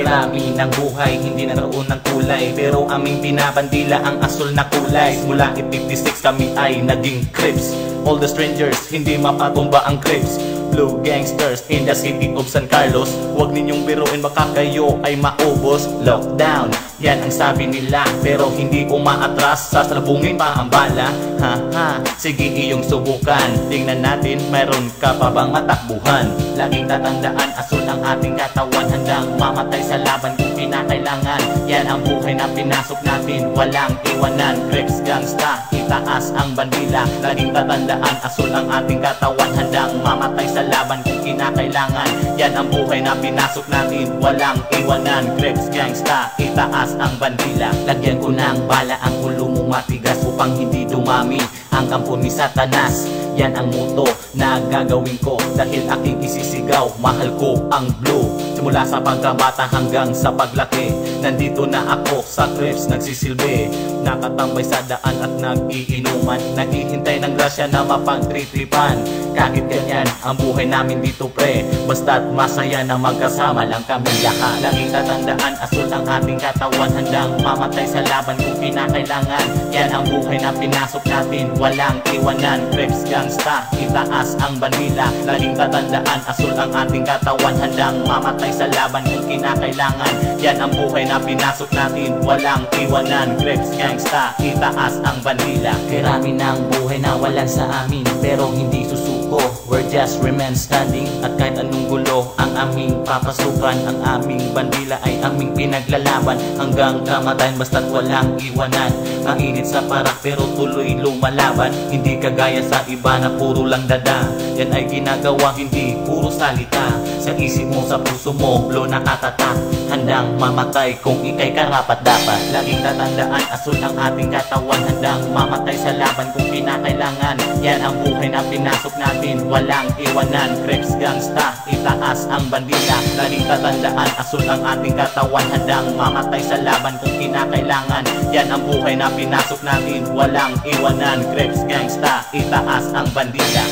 Kirami ng buhay, hindi naroon ng kulay, pero aming pinabandila ang asul na kulay. Mula 56 kami ay naging Crips. All the strangers, hindi mapatumba ang Crips. Blue gangsters in the city of San Carlos. Huwag ninyong biruin, baka kayo ay maubos. Lockdown, yan ang sabi nila, pero hindi umaatras. Sasalubungin pa ang bala. Ha, sige iyong subukan. Tingnan natin, mayroon ka pa bang matakbuhan. Laging tatandaan, asul ang ating katawan. Handang mamatay sa laban kung kinakailangan. Yan ang buhay na pinasok natin, walang iwanan. Crips gangsta, itaas ang bandila. Laging tatandaan, asul ang ating katawan. Handang mamatay sa laban kung kinakailangan. Yan ang buhay na pinasok natin, walang iwanan. Crips gangsta, itaas ang bandila. Lagyan ko ng bala ang ulo mong matigas upang hindi dumami ang kampo ni Satanas. Yan ang moto na gagawin ko, dahil aking isisigaw, mahal ko ang blue. Simula sa pagkabata hanggang sa paglaki, nandito na ako sa Crips nagsisilbi. Nakatambay sa daan at nag-iinuman, naghihintay ng grasya na mapagtritripan. Kahit ganyan ang buhay namin dito pre, basta't masaya na magkasama lang kami lahat. Laging tatandaan, asul ang ating katawan. Handang mamatay sa laban kung kinakailangan. Yan ang buhay na pinasok natin, walang iwanan. Crips gangsta, itaas ang bandila. Laging tatandaan, asul ang ating katawan. Handang mamatay sa laban kung kinakailangan. Yan ang buhay na pinasok natin, walang iwanan. Crips gangsta, itaas ang bandila. Kirami ng buhay na walan sa amin, pero hindi susuko. We're just remain standing. At kahit anong gulo ang aming papasukan, ang aming bandila ay aming pinaglalaban. Hanggang kamatayan basta't walang iwanan. Mainit sa parak pero tuloy lumalaban. Hindi kagaya sa iba na puro lang dada. Yan ay ginagawa, hindi puro salita. Sa isip mo, sa puso mo, blow nakatatak. Handang mamatay kung ikay karapat dapat. Laging tatandaan, asul ang ating katawan. Handang mamatay sa laban kung kinakailangan. Yan ang buhay na pinasok natin, walang iwanan. Crips gangsta, itaas ang bandila. Laging tatandaan, asul ang ating katawan. Handang mamatay sa laban kung kinakailangan. Yan ang buhay na pinasok natin, walang iwanan. Crips gangsta, itaas ang bandila.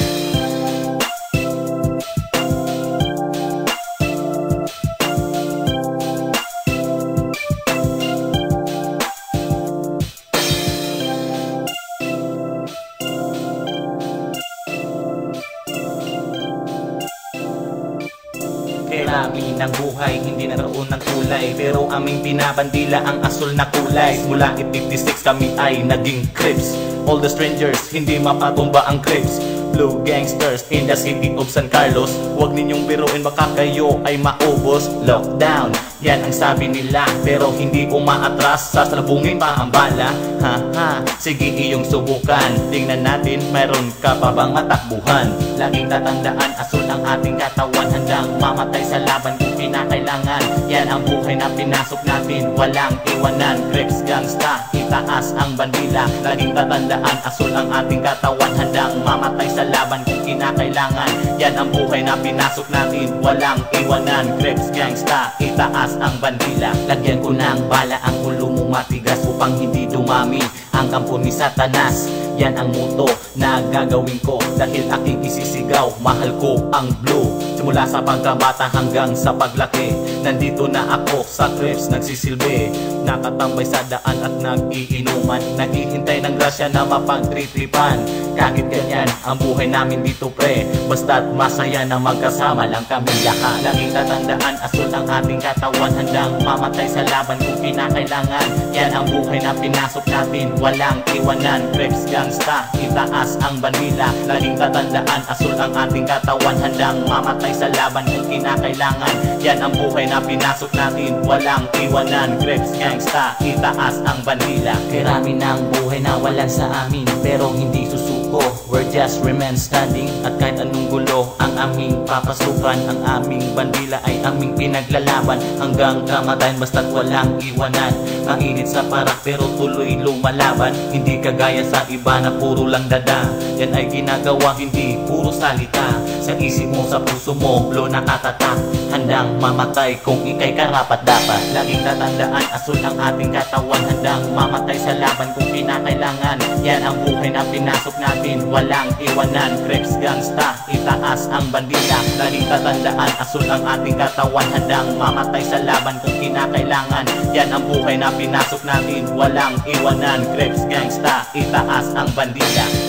Kirami ng buhay, hindi naroon ng kulay, pero aming pinabandila ang asul na kulay. Mula 56 kami ay naging Crips. All the strangers, hindi mapatumba ang Crips. Blue gangsters in the city of San Carlos. Huwag ninyong biruin, baka kayo ay maubos. Lockdown, yan ang sabi nila, pero hindi umaatras. Sasalubungin pa ang bala. Ha, sige iyong subukan. Tingnan natin, mayroon ka pa bang matakbuhan. Laging tatandaan, asul ang ating katawan. Handang mamatay sa laban kung kinakailangan. Yan ang buhay na pinasok natin, walang iwanan. Crips gangsta, itaas ang bandila. Laging tatandaan, asul ang ating katawan. Handang mamatay sa laban kung kinakailangan. Yan ang buhay na pinasok natin, walang iwanan. Crips gangsta, itaas ang bandila. Lagyan ko ng bala ang ulo mong matigas upang hindi dumami ang kampo ni Satanas. Yan ang moto na gagawin ko, dahil aking isisigaw, mahal ko ang blue. Simula sa pagkabata hanggang sa paglaki, nandito na ako sa Crips nagsisilbi. Nakatambay sa daan at nag-iinuman, naghihintay ng grasya na mapagtritripan. Kahit ganyan ang buhay namin dito pre, basta't masaya na magkasama lang kami lahat. Laging tatandaan, asul ang ating katawan. Handang mamatay sa laban kung kinakailangan. Yan ang buhay na pinasok natin, walang iwanan. Crips gangsta, itaas ang bandila. Laging tatandaan, asul ang ating katawan. Handang mamatay sa laban kung kinakailangan. Yan ang buhay na pinasok natin, walang iwanan. Crips gangsta, itaas ang bandila. Kirami ng buhay na walan sa amin, pero hindi susuko. We're just remain standing. At kahit anong gulo ang aming papasukan, ang aming bandila ay aming pinaglalaban. Hanggang kamatayan basta't walang iwanan. Mainit sa parak pero tuloy lumalaban. Hindi kagaya sa iba na puro lang dada. Yan ay ginagawa, hindi puro salita. Sa isip mo, sa puso mo, blow nakatatak. Handang mamatay kung ikay karapat dapat. Laging tatandaan, asul ang ating katawan. Handang mamatay sa laban kung kinakailangan. Yan ang buhay na pinasok natin, namin walang iwanan. Crips gangsta, itaas ang bandila. Lagi tatandaan, asul ang ating katawan. Handang mamatay sa laban kung kinakailangan. Yan ang buhay na pinasok natin, walang iwanan. Crips gangsta, itaas ang bandila.